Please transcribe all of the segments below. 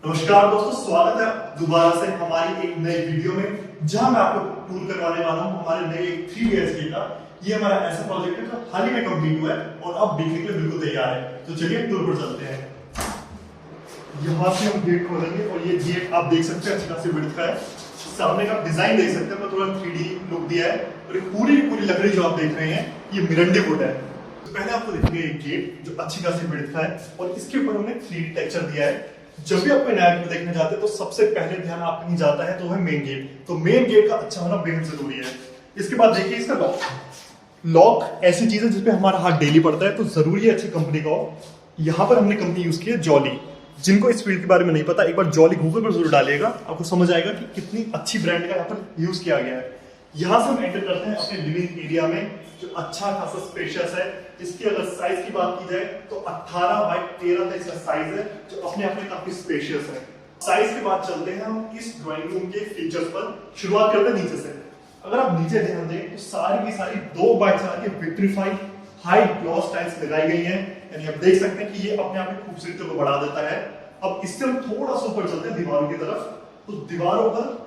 नमस्कार दोस्तों, स्वागत है दोबारा से हमारी एक नई वीडियो में, जहां मैं आपको टूर करवाने वाला हूं हमारे नए 3 BHK का। ये हमारा ऐसा प्रोजेक्ट है जो हाल ही में कंप्लीट हुआ है और अब बिकने के लिए बिल्कुल तैयार है। तो चलिए टूर पर चलते हैं। यहाँ से हम गेट खोलेंगे और ये गेट आप देख सकते हैं अच्छी खासी विड्थ का है। सामने का डिजाइन देख सकते हैं, थोड़ा 3D लुक दिया है और ये पूरी लकड़ी जो आप देख रहे हैं ये मिरंडी वुड है। तो पहले आपको देखेंगे एक गेट जो अच्छी खासी विड्थ का है और इसके ऊपर हमने 3D टेक्सचर दिया है। जब भी आप कोई नया गेट देखने जाते हैं तो सबसे पहले ध्यान आपका नहीं जाता है तो है मेन गेट। तो मेन गेट का अच्छा होना बेहद जरूरी है। इसके बाद देखिए इसका लॉक ऐसी चीज है जिसपे हमारा हाथ डेली पड़ता है, तो जरूरी है अच्छी कंपनी का हो। यहाँ पर हमने कंपनी यूज की है जॉली। जिनको इस फील्ड के बारे में नहीं पता, एक बार जॉली गूगल पर जरूर डालिएगा, आपको समझ आएगा कि कितनी अच्छी ब्रांड का यहाँ पर यूज किया गया है। यहाँ से हम एंटर करते हैं अपने लिविंग एरिया में, जो अच्छा खासा स्पेशियस है। इसकी अगर साइज की बात की जाए तो 18 बाई 13 का इसका साइज है, जो अपने आप में काफी स्पेशियस है। साइज के बाद चलते हैं हम इस ड्राइंग रूम के फीचर्स पर। शुरुआत करते हैं नीचे से। अगर आप नीचे ध्यान दें तो सारी की सारी 2 बाई 4 के विट्रीफाइड हाई ग्लॉस टाइल्स लगाई गई हैं। यानी आप देख सकते हैं कि ये अपने आप में खूबसूरती को बढ़ा देता है। अब इससे हम थोड़ा सा ऊपर चलते हैं दीवारों की तरफ। तो दीवारों पर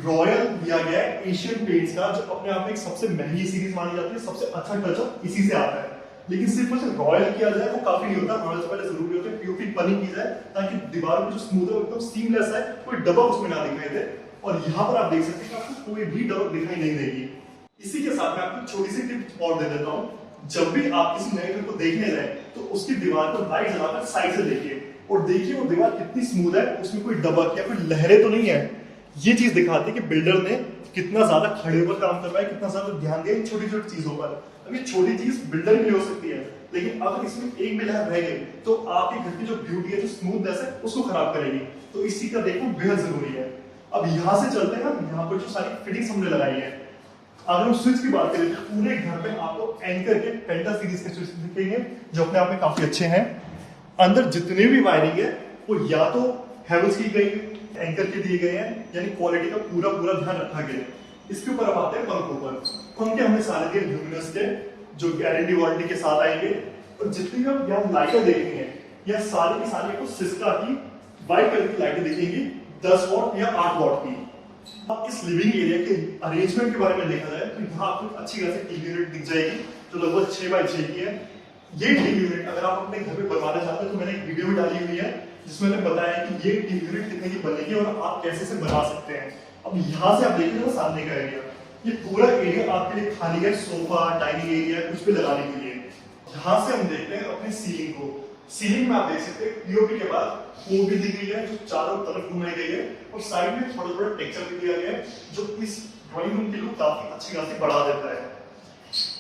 रॉयल दिया गया है एशियन पेंट्स का, जो अपने आप में एक सबसे महंगी सीरीज मानी जाती है। सबसे अच्छा टचअप इसी से आता है। लेकिन सिर्फ उसे रॉयल किया जाए वो काफी नहीं होता, रॉयल से पहले जरूरी होता है पीओपी पनिंग की जाए, ताकि दीवारों में जो स्मूथ है एकदम सीमलेस है, कोई दबाव उसमें ना दिखाई दे। और यहाँ पर आप देख सकते हैं कि आपको कोई भी दबाव दिखाई नहीं देगी। इसी के साथ मैं आपको छोटी सी टिप और दे देता हूँ। जब भी आप किसी नए घर को देखने जाए तो उसकी दीवार पर लाइट जलाकर साइड से देखिए और देखिए वो दीवार कितनी स्मूथ है, उसमें कोई दबक या कोई लहरें तो नहीं है। ये चीज दिखाती है कि बिल्डर ने कितना ज्यादा खड़े होकर काम कर रहा है, कितना ज्यादा ध्यान दिया इन छोटी छोटी चीजों पर। अब ये छोटी चीज बिल्डर के लिए हो सकती है, लेकिन अगर इसमें एक भी लहर रह गई तो आपके घर की जो ब्यूटी है, जो स्मूथनेस है, उसको खराब करेगी। तो इस चीज का देखना बेहद जरूरी है। अब यहाँ से चलते हैं हम, यहाँ पर जो सारी फिटिंग्स हमने लगाई है। अगर हम स्विच की बात करें तो पूरे घर में आपको एंकर के पेंटा सीरीज के स्विच दिखेंगे, जो अपने आप में काफी अच्छे हैं। अंदर जितने भी वायरिंग है वो या तो हैवेल्स की गई एंकर के दिए गए हैं, यानी क्वालिटी का पूरा ध्यान रखा गया है। इसके ऊपर अब आते हैं पंखों पर। पंखे हमने सारे दिए ल्यूमिनस के, जो गारंटी वारंटी के साथ आएंगे। और जितनी भी हम यहाँ लाइटें देखेंगे, यह सारी की सारी आपको सिस्का की वाइट कलर की लाइटें दिखेंगी, 10 वॉट या 8 वॉट की। अब इस लिविंग एरिया के अरेंजमेंट के बारे में देखा जाए तो यहाँ आपको अच्छी खासी टीवी यूनिट दिख जाएगी, जो लगभग 6 बाई 6 की है। ये टीवी यूनिट अगर आप अपने घर में बनवाना चाहते हैं तो मैंने एक वीडियो भी डाली हुई है, जिसमें मैंने बताया कि ये टीवी यूनिट कितने की बनेगी और आप कैसे से बना सकते हैं। अब यहाँ से आप देखिए ना सामने का एरिया, ये पूरा एरिया आपके लिए खाली है, सोफा, डाइनिंग एरिया, कुछ भी लगाने के लिए। यहाँ से हम देखते हैं अपनी सीलिंग को। सीलिंग में आप देख सकते हैं पीओपी के बाद वो भी दी गई है, जो चारों तरफ घुमाई गई है, और साइड में थोड़ा टेक्सचर भी दिया गया है, जो इस ड्राइंग रूम की लुक काफी अच्छी खासी बढ़ा देता है।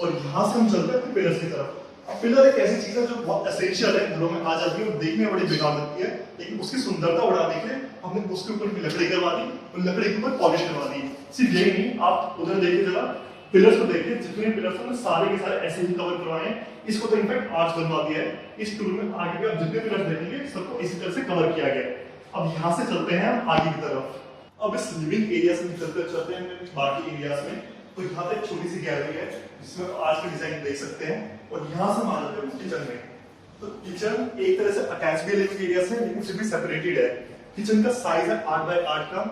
और यहाँ से हम चलते हैं पिलर्स की तरफ। पिलर एक ऐसी चीज है जो बहुत एसेंशियल है, घरों में आ जाती है और देखने में बड़ी बेकार लगती है, लेकिन उसकी सुंदरता बढ़ाने के लिए हमने उसके ऊपर भी लकड़ी करवा दी और लकड़ी के ऊपर पॉलिश करवा दी। सिर्फ यही नहीं, आप उधर देखिए जरा, पिलर्स को देखिए, जितने पिलर्स हैं सारे के सारे ऐसे ही कवर करवाए हैं। इसको तो इनफैक्ट आर्च बनवा दिया है। इस टूर में आगे भी आप जितने पिलर्स देखेंगे सबको इसी तरह से कवर किया गया है। अब यहाँ से चलते हैं हम आगे की तरफ। अब इस लिविंग एरिया से निकलते चलते हैं बाकी एरियाज में। तो यहाँ पे एक छोटी सी गैलरी है, जिसमें आज का डिजाइन देख सकते हैं। और यहाँ से हम आ जाते हैं किचन में। तो किचन एक तरह से अटैच भी लिविंग एरिया से, लेकिन फिर भी सेपरेटेड है। किचन का साइज है 8 बाई 8 का,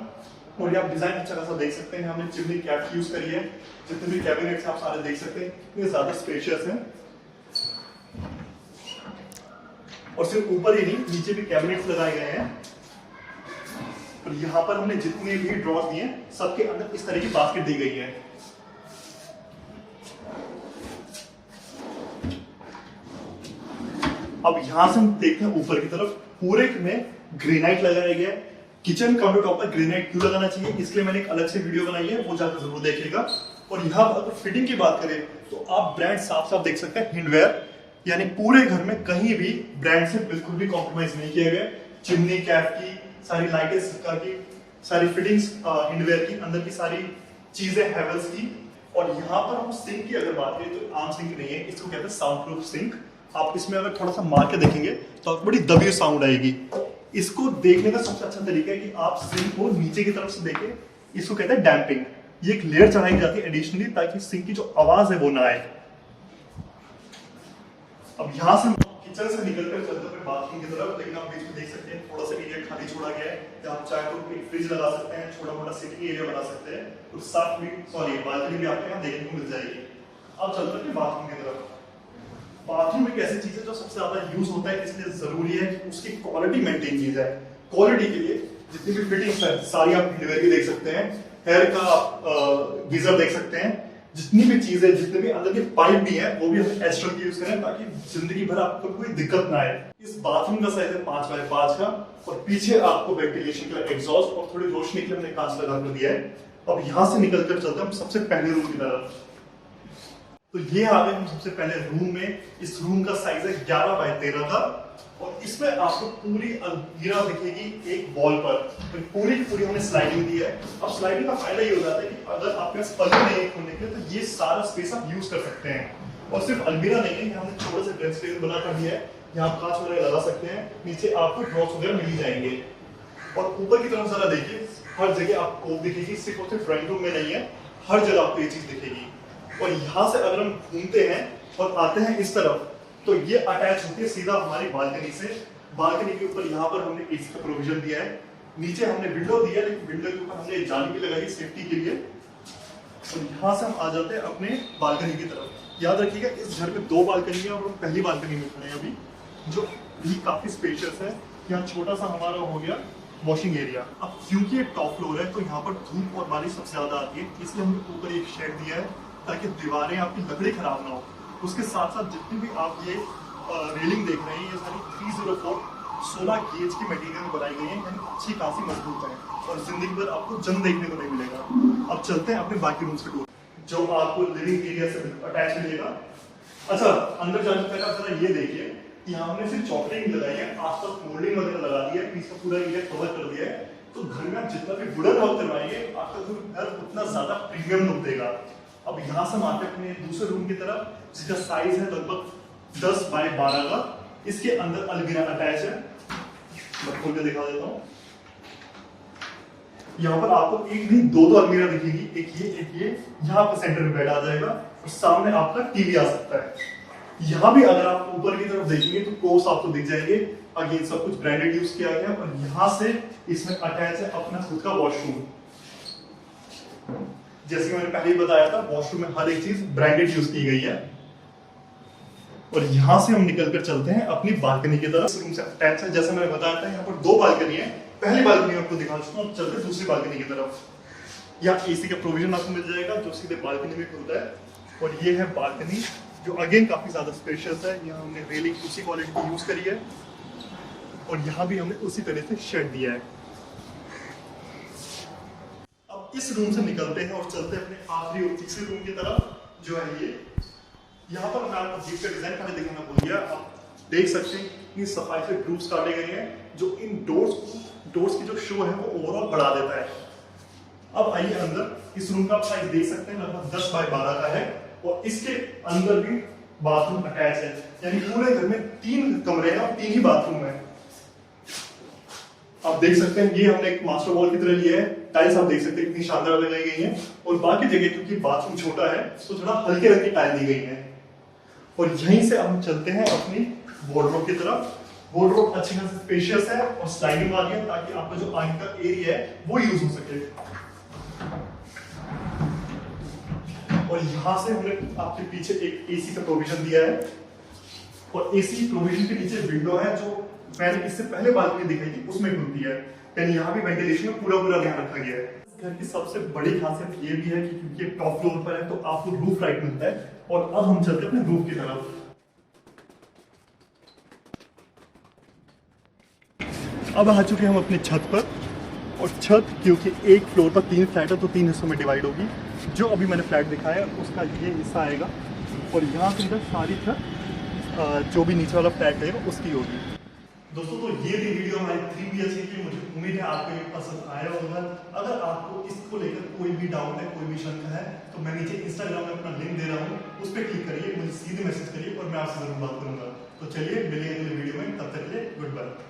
और ये आप डिजाइन अच्छा खासा देख सकते हैं। हमने चिमनी कैप यूज करी है, जितने भी कैबिनेट्स आप सारे देख सकते हैं, इतने ज्यादा स्पेशियस हैं। और सिर्फ ऊपर ही नहीं, नीचे भी कैबिनेट्स लगाए गए हैं। और यहाँ पर हमने जितने भी ड्रॉर्स दिए हैं, सबके अंदर इस तरह की बास्केट दी गई है। अब यहां से हम देखते हैं ऊपर की तरफ, पूरे में ग्रेनाइट लगाया गया है। किचन काउंटर टॉप पर ग्रेनाइट क्यों लगाना चाहिए, इसके लिए मैंने एक अलग से वीडियो बनाई है, वो जाकर जरूर देखिएगा। और यहाँ पर अगर फिटिंग की बात करें तो आप ब्रांड साफ साफ देख सकते हैं, हिंडवेयर, यानी पूरे घर में कहीं भी ब्रांड से बिल्कुल भी कॉम्प्रोमाइज नहीं किया गया। चिमनी कैप की सारी लाइटें, सिक्का की सारी फिटिंग्स हिंडवेयर की, अंदर की सारी चीजें हैवेल्स की। और यहाँ पर हम सिंक की अगर बात करें तो आम सिंक नहीं है, इसको कहते हैं साउंड प्रूफ सिंक। आप इसमें अगर थोड़ा सा मार के देखेंगे तो आपको बड़ी दबी साउंड आएगी। इसको देखने का सबसे अच्छा तरीका है कि आप सिंक को नीचे की तरफ से देखें, इसको कहते हैं डैम्पिंग। ये एक लेयर चढ़ाई जाती है एडिशनली, ताकि सिंक की जो आवाज है वो ना आए। अब यहां से किचन से निकलकर चलते हैं बाथरूम की तरफ, लेकिन आप बीच में देख सकते हैं थोड़ा सा एरिया खाली छोड़ा गया है, जहाँ आप चाहे तो एक फ्रिज लगा सकते हैं, छोटा मोटा सिटिंग एरिया बना सकते हैं, और साथ भी बालकनी भी आपको यहाँ देखने को मिल जाएगी। अब चलते हैं बाथरूम की तरफ। बाथरूम एक ऐसी चीज है जो सबसे ज्यादा यूज होता है, इसलिए जरूरी है कि उसकी क्वालिटी मेंटेन की जाए। क्वालिटी के लिए जितनी भी फिटिंग्स है सारी आप डिलीवर की देख सकते हैं, हेयर का गीजर देख सकते हैं, जितनी भी चीजें, जितने भी अंदर के पाइप भी हैं वो भी हम एस्ट्रल की यूज करें ताकि जिंदगी भर आपको कोई दिक्कत ना आए। इस बाथरूम का साइज है 5x5 का, और पीछे आपको वेंटिलेशन के लिए एग्जॉस्ट और थोड़ी रोशनी के लिए हमने कांच लगा कर दिया है। अब यहाँ से निकलकर चलते हैं हम सबसे पहले रूम की तरफ। तो ये आ गए हम सबसे पहले रूम में। इस रूम का साइज है 11x13 का, और इसमें आपको पूरी अलमीरा दिखेगी एक वॉल पर, तो पूरी की पूरी हमने स्लाइडिंग दी है। अब स्लाइडिंग का फायदा ये हो जाता है कि अगर आपके पास पल्ले नहीं है खोलने के लिए तो ये सारा स्पेस आप यूज कर सकते हैं। और सिर्फ अलमीरा नहीं है, हमने छोटे से ड्रेस टेबल बना कर दिया है, यहाँ आप कांच वगैरह लगा सकते हैं, नीचे आपको ड्रॉर्स वगैरह मिल जाएंगे। और ऊपर की तरफ जरा देखिए, हर जगह आपको दिखेगी, सिर्फ और सिर्फ ड्राइंग रूम में नहीं है, हर जगह आपको ये चीज दिखेगी। और यहाँ से अगर हम घूमते हैं और आते हैं इस तरफ, तो ये अटैच होती है सीधा हमारी बालकनी से। बालकनी के ऊपर यहाँ पर हमने एसी का प्रोविजन दिया है, नीचे हमने विंडो दिया है, लेकिन विंडो के ऊपर हमने जाली भी लगाई सेफ्टी के लिए। और यहाँ से हम आ जाते हैं अपने बालकनी की तरफ। याद रखिएगा इस घर में 2 बालकनी है और हम पहली बालकनी में खड़े हैं अभी, जो भी काफी स्पेशियस है। यहाँ छोटा सा हमारा हो गया वॉशिंग एरिया। अब क्योंकि ये टॉप फ्लोर है तो यहाँ पर धूप और बारिश सबसे ज्यादा आती है, इसलिए हमने ऊपर एक शेड दिया है ताकि दीवारें आपकी लकड़ी खराब ना हो। उसके साथ साथ जितनी भी आप ये रेलिंग देख रहे हैं, ये सारी 304 16 गेज की मटेरियल में बनाई गई है, यानी अच्छी खासी मजबूत है और जिंदगी भर आपको जंग देखने को नहीं मिलेगा। अब चलते हैं अपने बाकी रूम्स के टूर, जो आपको लिविंग एरिया से अटैच मिलेगा। अच्छा, अंदर जाने से पहले आप जरा ये देखिए, यहाँ हमने सिर्फ चॉकलेट लगाई है, आसपास मोल्डिंग वगैरह लगा दी है, पीस का पूरा एरिया कवर कर दिया है। तो घर में आप जितना भी वुडन वर्क करवाएंगे, आपका घर उतना ज्यादा प्रीमियम लुक देगा। अब यहाँ से हम आते हैं अपने दूसरे रूम की तरफ, जिसका साइज है लगभग 10x12 का। इसके अंदर अलमीरा अटैच है, मैं खोल के दिखा देता हूँ। यहाँ पर आपको एक नहीं 2 अलमीरा दिखेगी, एक ये, यहाँ पर सेंटर में बेड आ जाएगा और सामने आपका टीवी आ सकता है। यहाँ भी अगर आप ऊपर की तरफ देखेंगे तो कोर्स आपको दिख जाएंगे। अगेन सब कुछ ब्रांडेड यूज किया गया, और यहाँ से इसमें अटैच है अपना खुद का वॉशरूम। जैसे कि मैंने पहले ही बताया था, वॉशरूम में हर एक चीज ब्रांडेड यूज की गई है। और यहाँ से हम निकलकर चलते हैं अपनी बालकनी की तरफ। रूम से अटैच है, जैसे मैंने बताया था, यहाँ पर 2 बालकनी है। पहली बालकनी आपको दिखा चुका हूँ, चलते हैं दूसरी बालकनी की तरफ। यहाँ एसी का प्रोविजन आपको मिल जाएगा, जो सीधे बालकनी में खुलता है। और ये है बालकनी, जो अगेन काफी ज्यादा स्पेशियस है। यहाँ हमने रेलिंग उसी क्वालिटी की यूज करी है, और यहाँ भी हमने उसी तरह से शेड दिया है। अब इस रूम से निकलते हैं और चलते हैं अपने आखिरी और तीसरे रूम की तरफ, जो है ये। यहाँ पर मैं आपको जीप का डिजाइन पहले दिखाना भूल गया। आप देख सकते हैं इतनी सफाई से ग्रुप्स काटे गए हैं, जो इन डोर्स की जो शो है वो ओवरऑल बढ़ा देता है। अब आइए अंदर, इस रूम का आप साइज देख सकते हैं, लगभग 10x12 का है, और इसके अंदर भी बाथरूम अटैच है। यानी पूरे घर में 3 कमरे हैं और 3 ही बाथरूम है। आप देख सकते हैं ये हमने एक मास्टर वॉल की तरह लिया है। टाइल्स आप देख सकते हैं कितनी शानदार लगाई गई हैं, और बाकी जगह क्योंकि बाथरूम छोटा है तो थोड़ा हल्के रंग की टाइल दी गई है। और यहीं से हम चलते हैं अपनी वार्डरोब की तरफ। वार्डरोब अच्छी खासी स्पेशियस है और स्लाइडिंग वाली है, ताकि आपका जो आगे का एरिया है वो यूज हो सके। और यहाँ से हमने आपके पीछे एक एसी का प्रोविजन दिया है, और एसी प्रोविजन के नीचे विंडो है, जो मैंने इससे पहले बालकनी दिखाई थी उसमें खुलती है। यानी यहाँ भी वेंटिलेशन में पूरा ध्यान रखा गया है। घर की सबसे बड़ी खासियत ये भी है कि क्योंकि टॉप फ्लोर पर है तो आपको रूफ राइट मिलता है। और अब हम चलते हैं अपने रूफ की तरफ। अब आ चुके हैं हम अपनी छत पर, और छत क्योंकि एक फ्लोर पर 3 फ्लैट है तो 3 हिस्सों में डिवाइड होगी। जो अभी मैंने फ्लैट दिखाया उसका ये हिस्सा आएगा, और यहाँ से इधर सारी छत जो भी नीचे वाला फ्लैट है उसकी होगी। दोस्तों, तो ये थी वीडियो हमारी 3 BHK की। मुझे उम्मीद है आपको ये पसंद आया होगा। अगर आपको इसको लेकर कोई भी डाउट है, कोई भी शंका है, तो मैं नीचे इंस्टाग्राम में अपना लिंक दे रहा हूँ, उस पर क्लिक करिए, मुझे सीधे मैसेज करिए और मैं आपसे जरूर बात करूंगा। तो चलिए मिलेंगे अगले वीडियो में, तब तक के लिए गुड बाय।